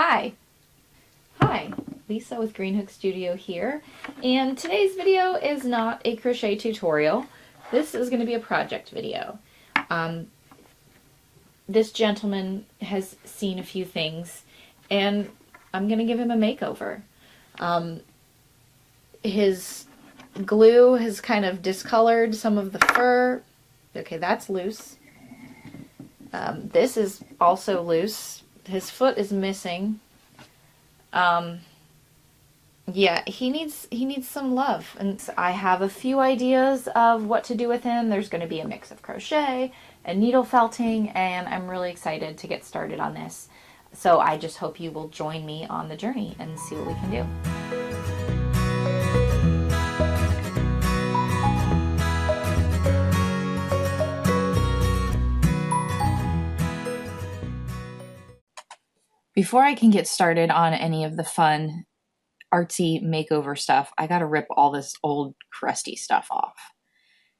Hi! Hi, Lisa with Green Hook Studio here, and today's video is not a crochet tutorial. This is going to be a project video. This gentleman has seen a few things, and I'm going to give him a makeover. His glue has kind of discolored some of the fur. Okay, that's loose. This is also loose. His foot is missing. Yeah, he needs some love, and I have a few ideas of what to do with him. There's going to be a mix of crochet and needle felting, and I'm really excited to get started on this. So I just hope you will join me on the journey and see what we can do. Before I can get started on any of the fun, artsy makeover stuff, I gotta rip all this old crusty stuff off.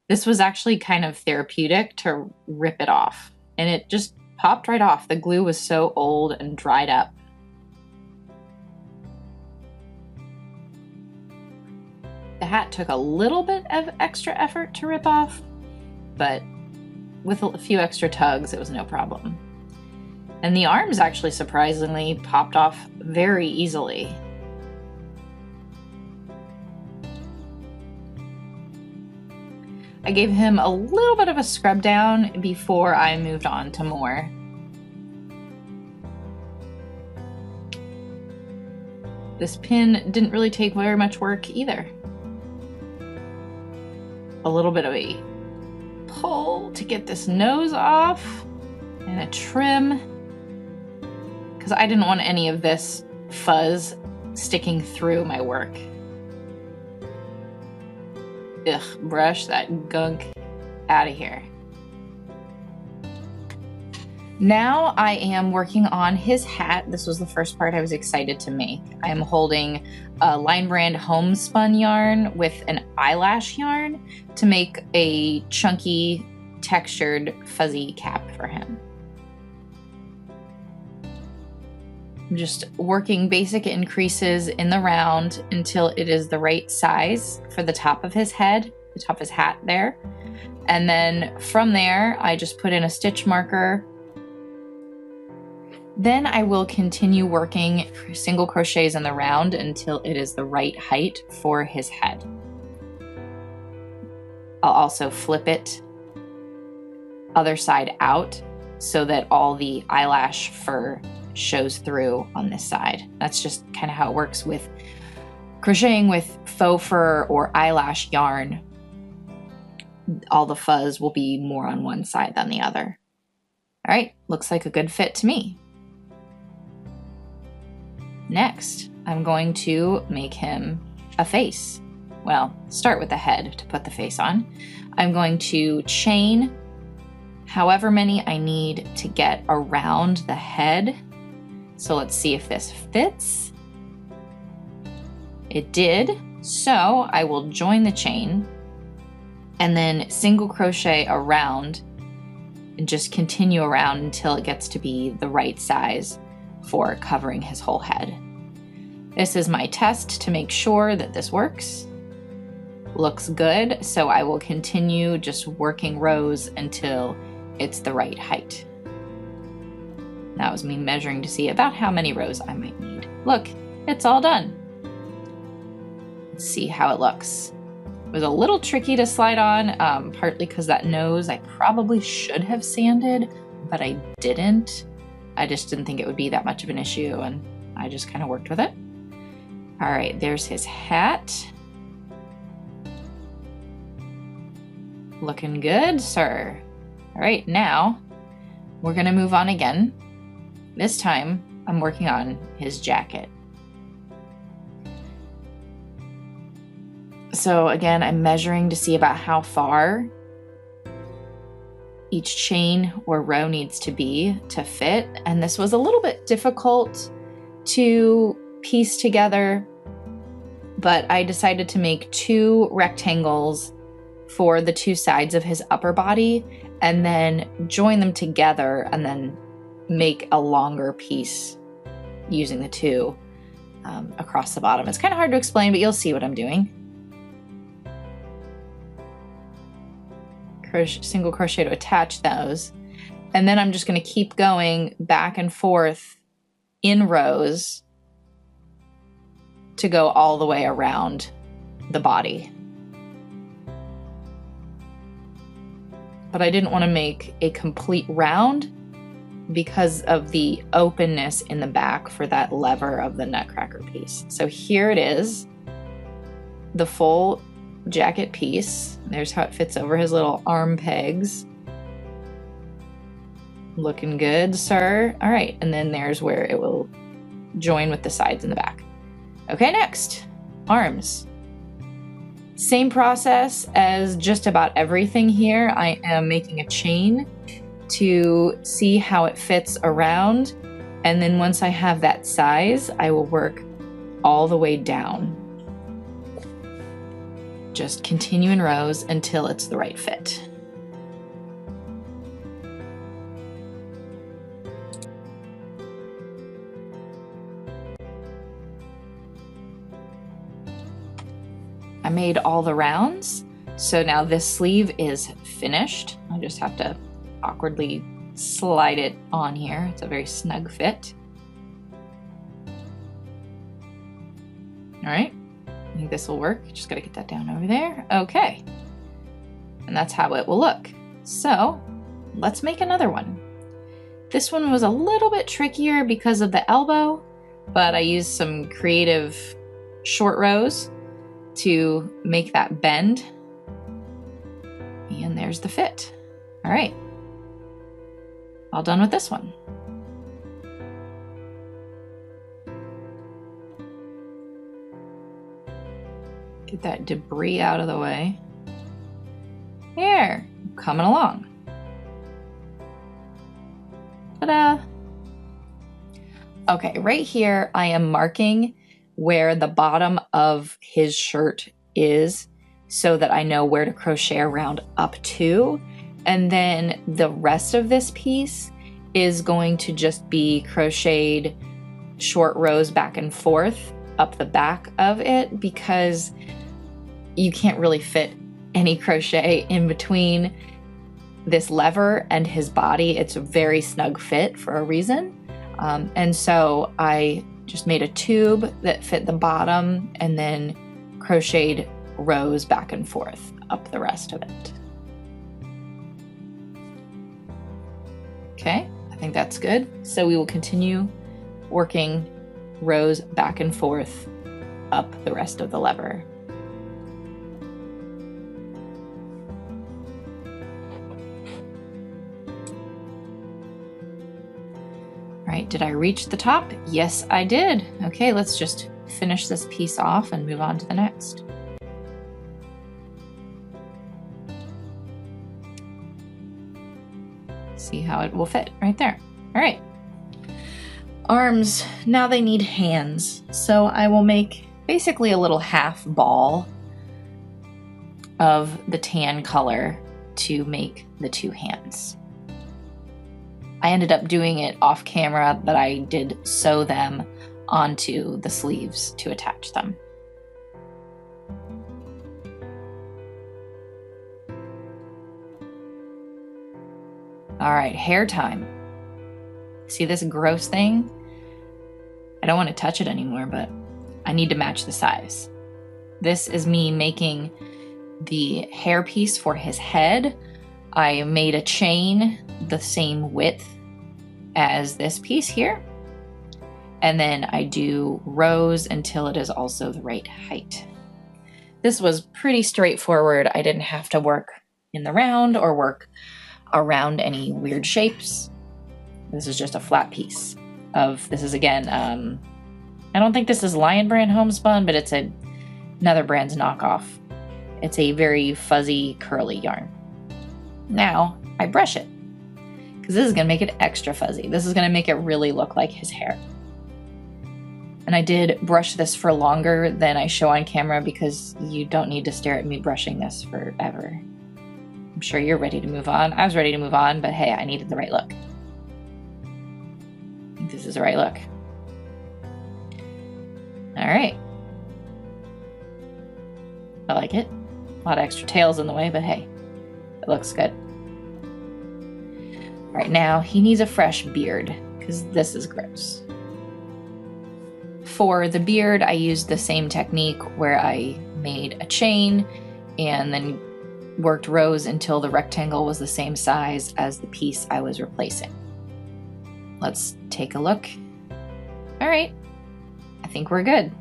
This was actually kind of therapeutic to rip it off, and it just popped right off. The glue was so old and dried up. The hat took a little bit of extra effort to rip off, but with a few extra tugs, it was no problem. And the arms actually surprisingly popped off very easily. I gave him a little bit of a scrub down before I moved on to more. This pin didn't really take very much work either. A little bit of a pull to get this nose off and a trim, because I didn't want any of this fuzz sticking through my work. Ugh, brush that gunk out of here. Now I am working on his hat. This was the first part I was excited to make. I am holding a Line Brand homespun yarn with an eyelash yarn to make a chunky, textured, fuzzy cap for him. I'm just working basic increases in the round until it is the right size for the top of his head, the top of his hat there. And then from there, I just put in a stitch marker. Then I will continue working single crochets in the round until it is the right height for his head. I'll also flip it other side out so that all the eyelash fur shows through on this side. That's just kind of how it works with crocheting with faux fur or eyelash yarn. All the fuzz will be more on one side than the other. All right, looks like a good fit to me. Next, I'm going to make him a face. Well, start with the head to put the face on. I'm going to chain however many I need to get around the head. So let's see if this fits. It did. So I will join the chain and then single crochet around and just continue around until it gets to be the right size for covering his whole head. This is my test to make sure that this works. Looks good, so I will continue just working rows until it's the right height. That was me measuring to see about how many rows I might need. Look, it's all done. Let's see how it looks. It was a little tricky to slide on, partly because that nose I probably should have sanded, but I didn't. I just didn't think it would be that much of an issue, and I just kind of worked with it. All right, there's his hat. Looking good, sir. All right, now we're gonna move on again. This time, I'm working on his jacket. So again, I'm measuring to see about how far each chain or row needs to be to fit. And this was a little bit difficult to piece together, but I decided to make 2 rectangles for the 2 sides of his upper body and then join them together and then make a longer piece using the two across the bottom. It's kind of hard to explain, but you'll see what I'm doing. Single crochet to attach those. And then I'm just going to keep going back and forth in rows to go all the way around the body. But I didn't want to make a complete round because of the openness in the back for that lever of the Nutcracker piece. So here it is, the full jacket piece. There's how it fits over his little arm pegs. Looking good, sir. All right, and then there's where it will join with the sides in the back. Okay, next, arms. Same process as just about everything here. I am making a chain to see how it fits around, and then once I have that size, I will work all the way down. Just continue in rows until it's the right fit. I made all the rounds, so now this sleeve is finished. I just have to awkwardly slide it on here. It's a very snug fit. All right, I think this will work. Just gotta get that down over there. Okay, and that's how it will look. So let's make another one. This one was a little bit trickier because of the elbow, but I used some creative short rows to make that bend. And there's the fit. All right, all done with this one. Get that debris out of the way. There, coming along. Ta-da! Okay, right here I am marking where the bottom of his shirt is so that I know where to crochet around up to. And then the rest of this piece is going to just be crocheted short rows back and forth up the back of it, because you can't really fit any crochet in between this lever and his body. It's a very snug fit for a reason. And so I just made a tube that fit the bottom and then crocheted rows back and forth up the rest of it. Okay, I think that's good. So we will continue working rows back and forth up the rest of the lever. All right, did I reach the top? Yes, I did. Okay, let's just finish this piece off and move on to the next. See how it will fit right there. All right. Arms, now they need hands. So I will make basically a little half ball of the tan color to make the two hands. I ended up doing it off camera, but I did sew them onto the sleeves to attach them. All right, hair time. See this gross thing? I don't want to touch it anymore, but I need to match the size. This is me making the hair piece for his head. I made a chain the same width as this piece here. And then I do rows until it is also the right height. This was pretty straightforward. I didn't have to work in the round or work around any weird shapes. This is just a flat piece of, this is again, I don't think this is Lion Brand homespun, but it's another brand's knockoff. It's a very fuzzy, curly yarn. Now I brush it, because this is gonna make it extra fuzzy. This is gonna make it really look like his hair. And I did brush this for longer than I show on camera, because you don't need to stare at me brushing this forever. I'm sure you're ready to move on. I was ready to move on, but hey, I needed the right look. I think this is the right look. right. I like it. A lot of extra tails in the way, but hey, it looks good. Right now, he needs a fresh beard because this is gross. For the beard, I used the same technique where I made a chain and then worked rows until the rectangle was the same size as the piece I was replacing. Let's take a look. All right, I think we're good.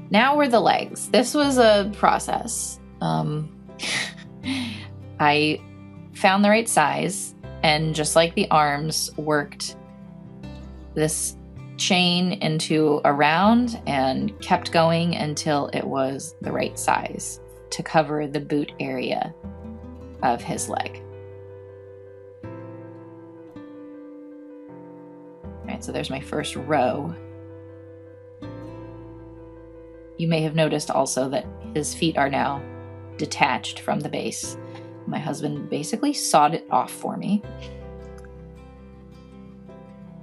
Now we're the legs. This was a process. I found the right size and just like the arms, worked this chain into a round and kept going until it was the right size to cover the boot area of his leg. All right, so there's my first row. You may have noticed also that his feet are now detached from the base. My husband basically sawed it off for me.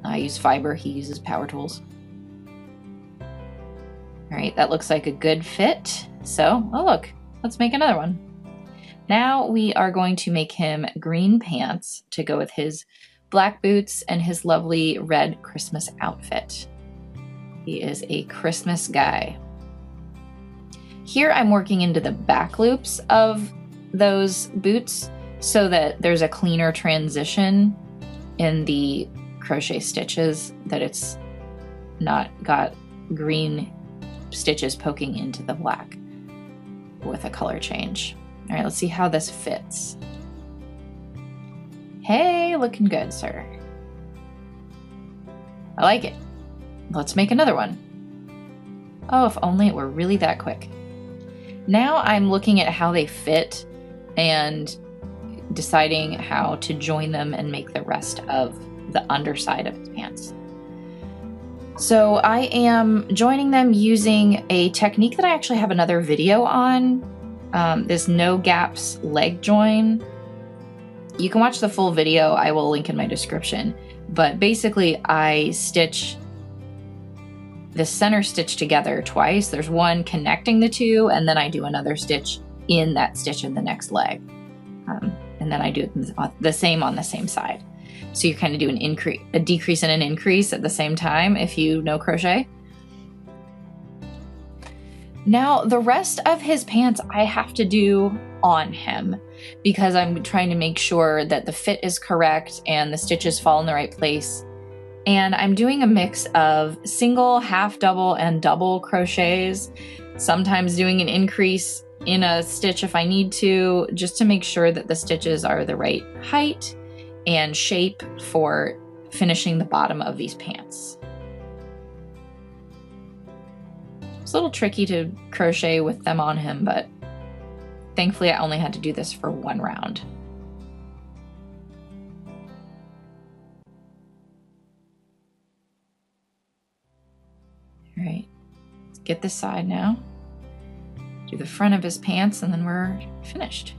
I use fiber, he uses power tools. All right, that looks like a good fit. So, oh look, let's make another one. Now we are going to make him green pants to go with his black boots and his lovely red Christmas outfit. He is a Christmas guy. Here I'm working into the back loops of those boots so that there's a cleaner transition in the crochet stitches, that it's not got green stitches poking into the black with a color change. All right, let's see how this fits. Hey, looking good, sir. I like it. Let's make another one. Oh, if only it were really that quick. Now I'm looking at how they fit and deciding how to join them and make the rest of the underside of his pants. So I am joining them using a technique that I actually have another video on, this no gaps leg join. You can watch the full video, I will link in my description, but basically I stitch the center stitch together twice. There's one connecting the two, and then I do another stitch in that stitch in the next leg. And then I do the same on the same side. So you kind of do a decrease and an increase at the same time if you know crochet. Now the rest of his pants I have to do on him because I'm trying to make sure that the fit is correct and the stitches fall in the right place. And I'm doing a mix of single, half double, and double crochets, sometimes doing an increase in a stitch if I need to, just to make sure that the stitches are the right height and shape for finishing the bottom of these pants. It's a little tricky to crochet with them on him, but thankfully I only had to do this for one round. All right, let's get this side now. Do the front of his pants and then we're finished.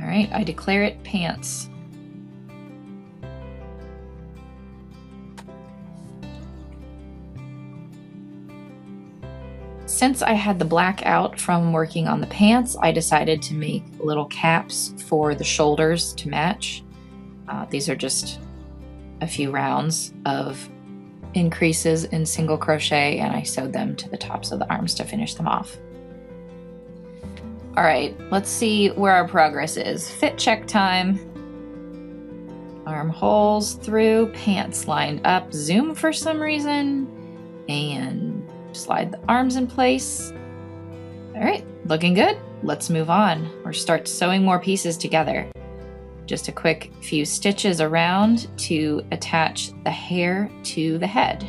All right, I declare it pants. Since I had the black out from working on the pants, I decided to make little caps for the shoulders to match. These are just a few rounds of increases in single crochet, and I sewed them to the tops of the arms to finish them off. All right, let's see where our progress is. Fit check time. Armholes through, pants lined up, zoom for some reason, and slide the arms in place. All right, looking good. Let's move on or start sewing more pieces together. Just a quick few stitches around to attach the hair to the head.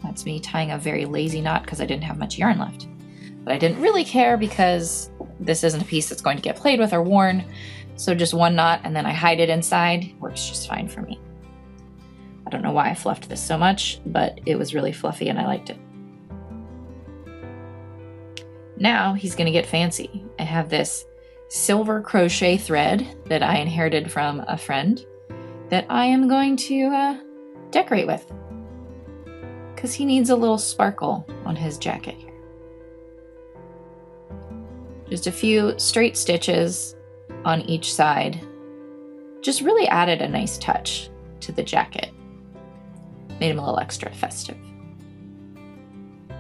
That's me tying a very lazy knot because I didn't have much yarn left. But I didn't really care because this isn't a piece that's going to get played with or worn. So just one knot and then I hide it inside. Works just fine for me. I don't know why I fluffed this so much, but it was really fluffy and I liked it. Now he's gonna get fancy. I have this silver crochet thread that I inherited from a friend that I am going to decorate with, because he needs a little sparkle on his jacket here. Just a few straight stitches on each side just really added a nice touch to the jacket. Made him a little extra festive. All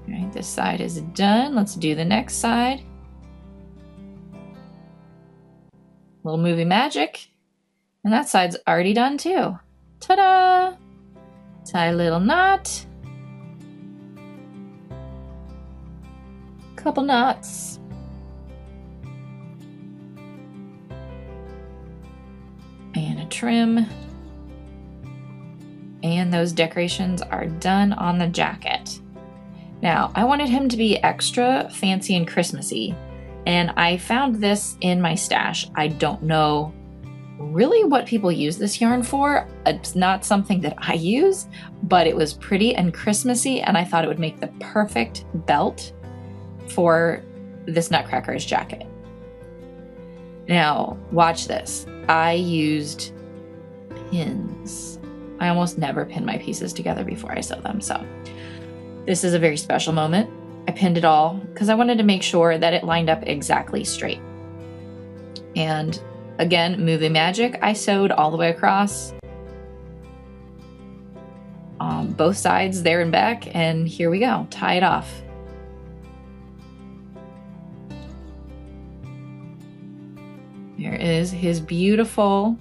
right, this side is done. Let's do the next side. Little movie magic. And that side's already done too. Ta-da! Tie a little knot. Couple knots. And a trim. And those decorations are done on the jacket. Now, I wanted him to be extra fancy and Christmassy, and I found this in my stash. I don't know really what people use this yarn for. It's not something that I use, but it was pretty and Christmassy, and I thought it would make the perfect belt for this Nutcracker's jacket. Now, watch this. I used pins. I almost never pin my pieces together before I sew them, so this is a very special moment. I pinned it all because I wanted to make sure that it lined up exactly straight. And again, movie magic, I sewed all the way across on both sides there and back, and here we go, tie it off. Here is his beautiful,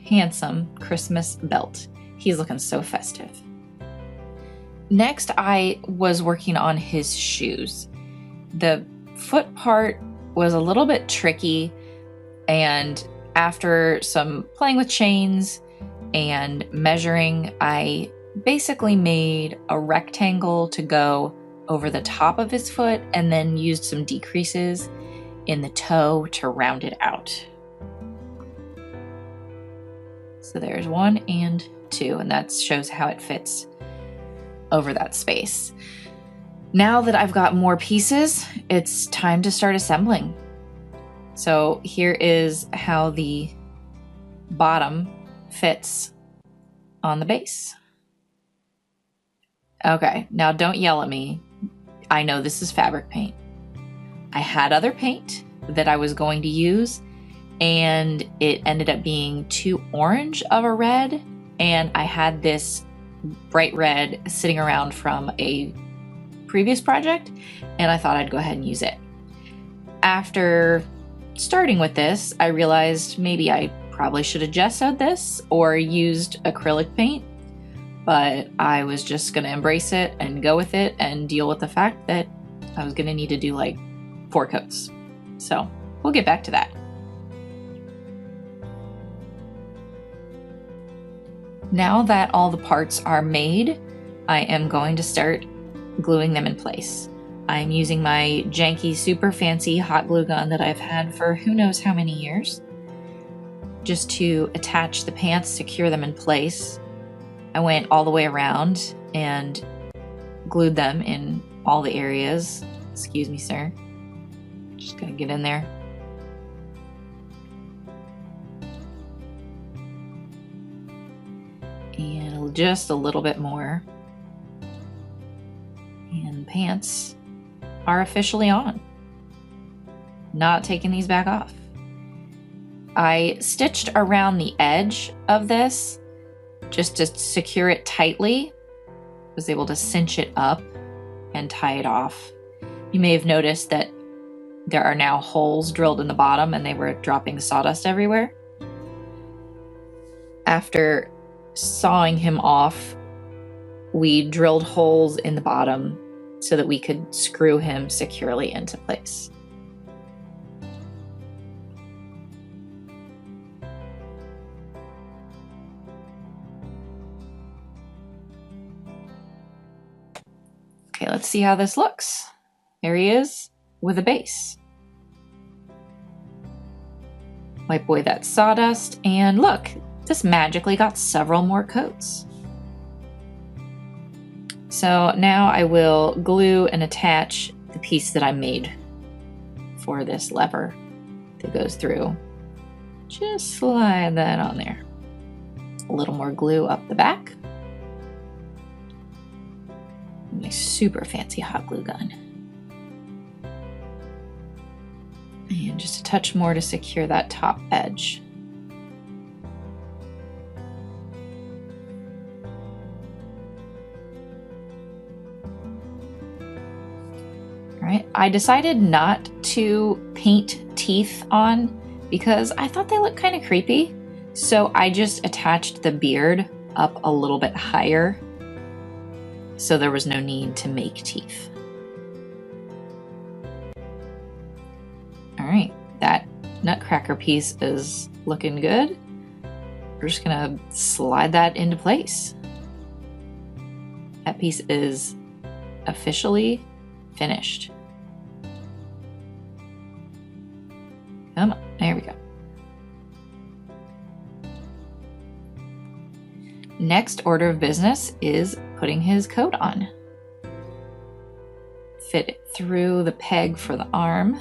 handsome Christmas belt. He's looking so festive. Next, I was working on his shoes. The foot part was a little bit tricky, and after some playing with chains and measuring, I basically made a rectangle to go over the top of his foot and then used some decreases in the toe to round it out. So there's 1 and 2, and that shows how it fits over that space. Now that I've got more pieces, it's time to start assembling. So here is how the bottom fits on the base. Okay, now don't yell at me. I know this is fabric paint. I had other paint that I was going to use, and it ended up being too orange of a red, and I had this bright red sitting around from a previous project, and I thought I'd go ahead and use it. After starting with this, I realized maybe I probably should have gessoed this or used acrylic paint, but I was just going to embrace it and go with it and deal with the fact that I was going to need to do like 4 coats. So we'll get back to that. Now that all the parts are made, I am going to start gluing them in place. I'm using my janky, super fancy hot glue gun that I've had for who knows how many years, just to attach the pants, secure them in place. I went all the way around and glued them in all the areas. Excuse me, sir. Just gonna get in there. And just a little bit more. And the pants are officially on. Not taking these back off. I stitched around the edge of this just to secure it tightly. Was able to cinch it up and tie it off. You may have noticed that there are now holes drilled in the bottom and they were dropping sawdust everywhere. After sawing him off, we drilled holes in the bottom so that we could screw him securely into place. Okay, let's see how this looks. There he is with a base. Wipe away that sawdust, and look, this magically got several more coats. So now I will glue and attach the piece that I made for this lever that goes through. Just slide that on there. A little more glue up the back. My super fancy hot glue gun. And just a touch more to secure that top edge. All right, I decided not to paint teeth on because I thought they looked kind of creepy. So I just attached the beard up a little bit higher, so there was no need to make teeth. All right, that Nutcracker piece is looking good. We're just gonna slide that into place. That piece is officially finished. Come on, there we go. Next order of business is putting his coat on. Fit it through the peg for the arm.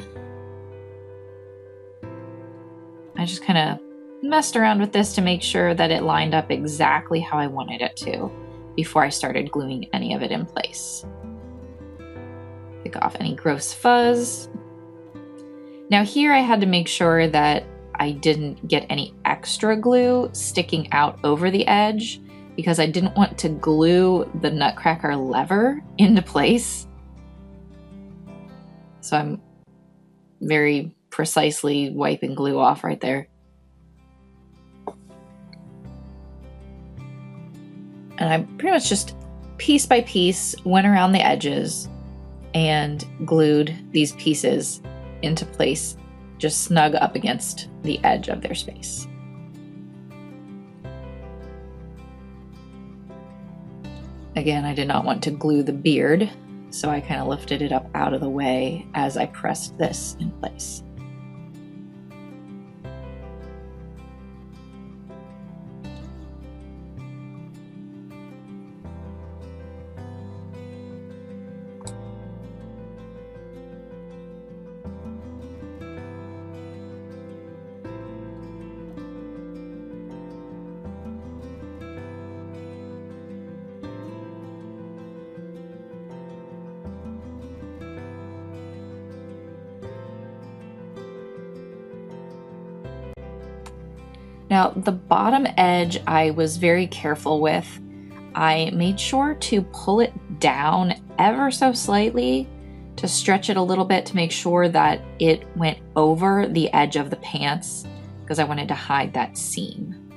I just kind of messed around with this to make sure that it lined up exactly how I wanted it to before I started gluing any of it in place. Pick off any gross fuzz. Now here I had to make sure that I didn't get any extra glue sticking out over the edge because I didn't want to glue the Nutcracker lever into place. So I'm very precisely wiping glue off right there. And I pretty much just piece by piece went around the edges and glued these pieces into place, just snug up against the edge of their space. Again, I did not want to glue the beard, so I kind of lifted it up out of the way as I pressed this in place. Now, the bottom edge I was very careful with. I made sure to pull it down ever so slightly to stretch it a little bit to make sure that it went over the edge of the pants because I wanted to hide that seam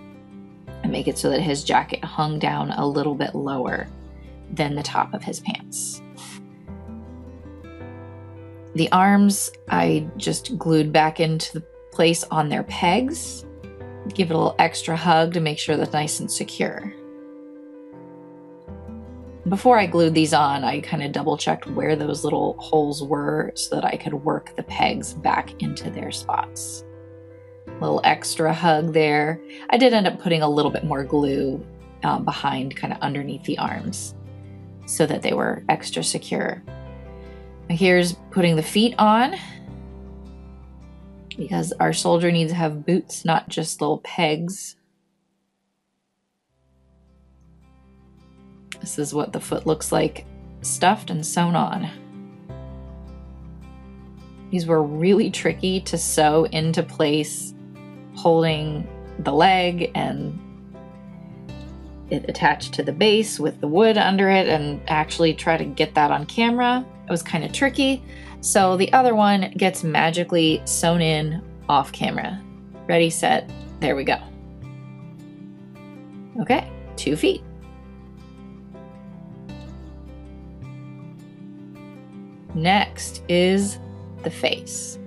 and make it so that his jacket hung down a little bit lower than the top of his pants. The arms I just glued back into the place on their pegs. Give it a little extra hug to make sure that's nice and secure. Before I glued these on, I kind of double checked where those little holes were so that I could work the pegs back into their spots. A little extra hug there. I did end up putting a little bit more glue behind, kind of underneath the arms so that they were extra secure. Now here's putting the feet on, because our soldier needs to have boots, not just little pegs. This is what the foot looks like, stuffed and sewn on. These were really tricky to sew into place, holding the leg and it attached to the base with the wood under it, and actually try to get that on camera. It was kind of tricky. So the other one gets magically sewn in off camera. Ready, set, there we go. Okay, 2 feet. Next is the face.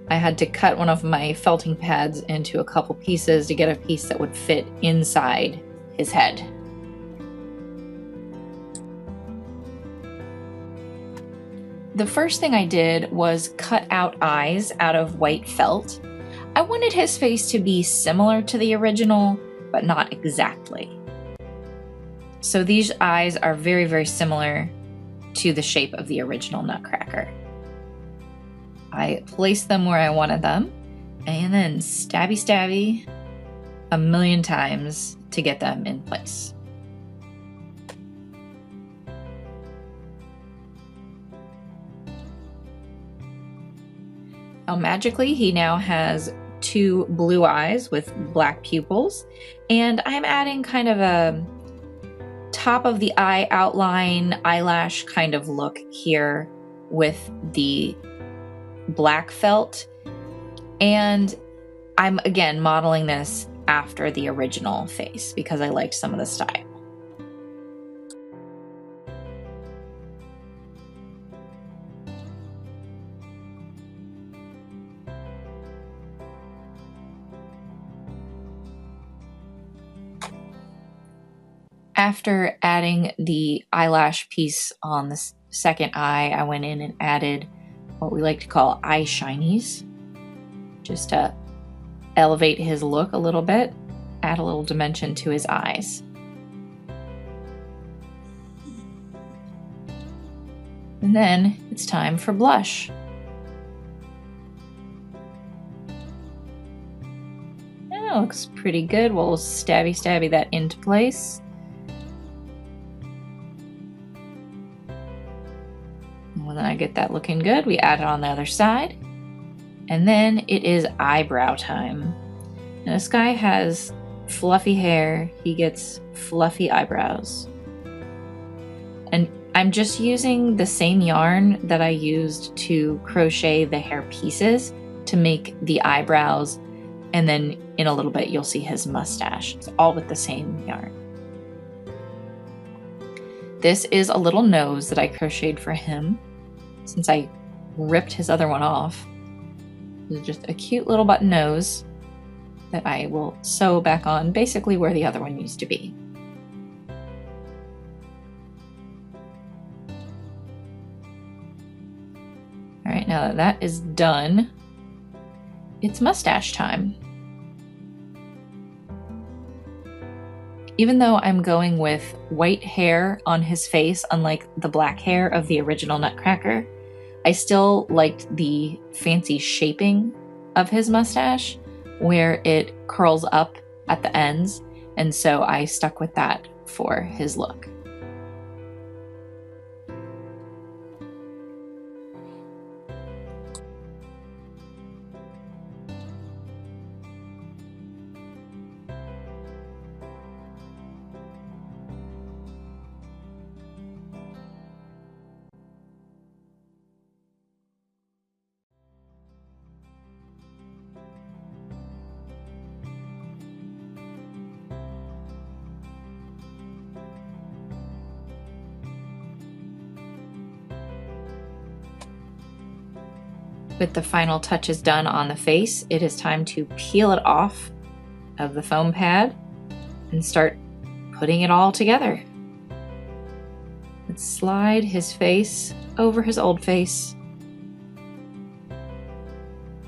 I had to cut one of my felting pads into a couple pieces to get a piece that would fit inside his head. The first thing I did was cut out eyes out of white felt. I wanted his face to be similar to the original, but not exactly. So these eyes are very, very similar to the shape of the original Nutcracker. I placed them where I wanted them, And then stabby stabby a million times to get them in place. Now magically he now has 2 blue eyes with black pupils, and I'm adding kind of a top of the eye outline eyelash kind of look here with the black felt, and I'm again modeling this after the original face because I liked some of the style. After adding the eyelash piece on the second eye, I went in and added what we like to call eye shinies, just to elevate his look a little bit, add a little dimension to his eyes. And then it's time for blush. That looks pretty good. We'll stabby that into place. When I get that looking good, we add it on the other side. And then it is eyebrow time. Now, this guy has fluffy hair. He gets fluffy eyebrows. And I'm just using the same yarn that I used to crochet the hair pieces to make the eyebrows. And then in a little bit, you'll see his mustache. It's all with the same yarn. This is a little nose that I crocheted for him, since I ripped his other one off. This is just a cute little button nose that I will sew back on basically where the other one used to be. All right, now that that is done, it's mustache time. Even though I'm going with white hair on his face, unlike the black hair of the original Nutcracker, I still liked the fancy shaping of his mustache where it curls up at the ends, and so I stuck with that for his look. With the final touches done on the face, it is time to peel it off of the foam pad and start putting it all together. Let's slide his face over his old face.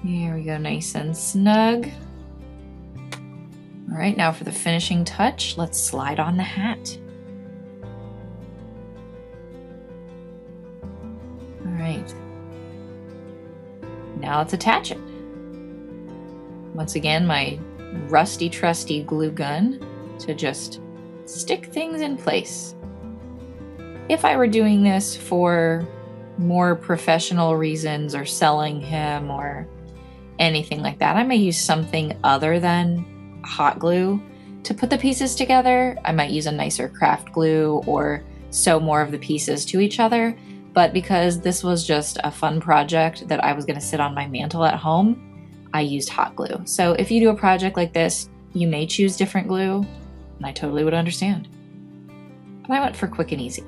There we go, nice and snug. All right, now for the finishing touch, let's slide on the hat. All right. Now let's attach it. Once again, my rusty trusty glue gun to just stick things in place. If I were doing this for more professional reasons or selling him or anything like that, I may use something other than hot glue to put the pieces together. I might use a nicer craft glue or sew more of the pieces to each other. But because this was just a fun project that I was going to sit on my mantle at home, I used hot glue. So if you do a project like this, you may choose different glue, and I totally would understand. But I went for quick and easy.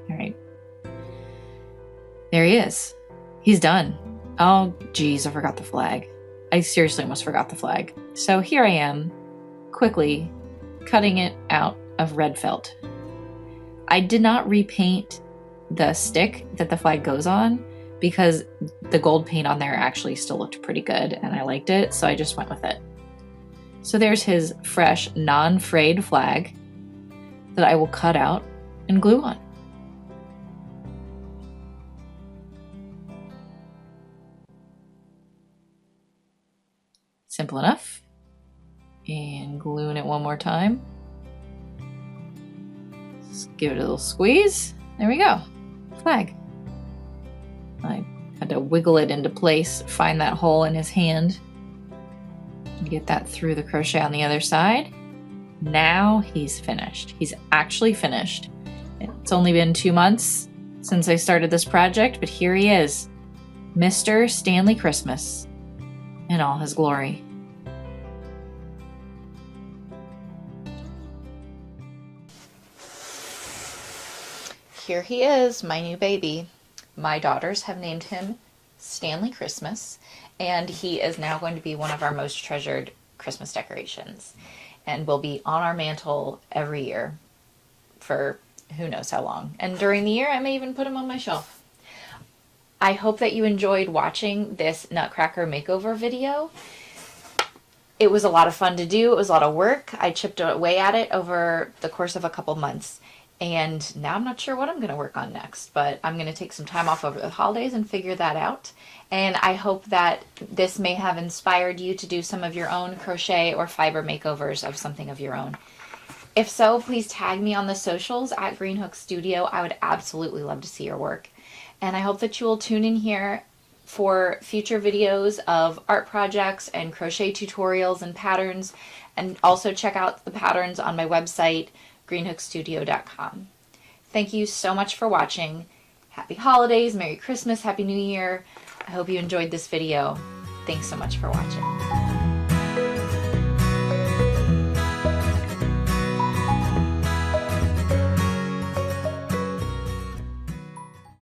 All right. There he is. He's done. Oh, geez, I forgot the flag. I seriously almost forgot the flag. So here I am, quickly cutting it out of red felt. I did not repaint the stick that the flag goes on because the gold paint on there actually still looked pretty good and I liked it, so I just went with it. So there's his fresh, non-frayed flag that I will cut out and glue on. Simple enough. And gluing it one more time. Just give it a little squeeze. There we go. Flag. I had to wiggle it into place, find that hole in his hand, and get that through the crochet on the other side. Now he's finished. He's actually finished. It's only been 2 months since I started this project, but here he is, Mr. Stanley Christmas in all his glory. Here he is, my new baby. My daughters have named him Stanley Christmas, and he is now going to be one of our most treasured Christmas decorations and will be on our mantle every year for who knows how long. And during the year, I may even put him on my shelf. I hope that you enjoyed watching this Nutcracker makeover video. It was a lot of fun to do. It was a lot of work. I chipped away at it over the course of a couple months. And now I'm not sure what I'm going to work on next, but I'm going to take some time off over the holidays and figure that out. And I hope that this may have inspired you to do some of your own crochet or fiber makeovers of something of your own. If so, please tag me on the socials at Greenhook Studio. I would absolutely love to see your work. And I hope that you will tune in here for future videos of art projects and crochet tutorials and patterns, and also check out the patterns on my website, greenhookstudio.com. Thank you so much for watching. Happy holidays, Merry Christmas, Happy New Year. I hope you enjoyed this video. Thanks so much for watching.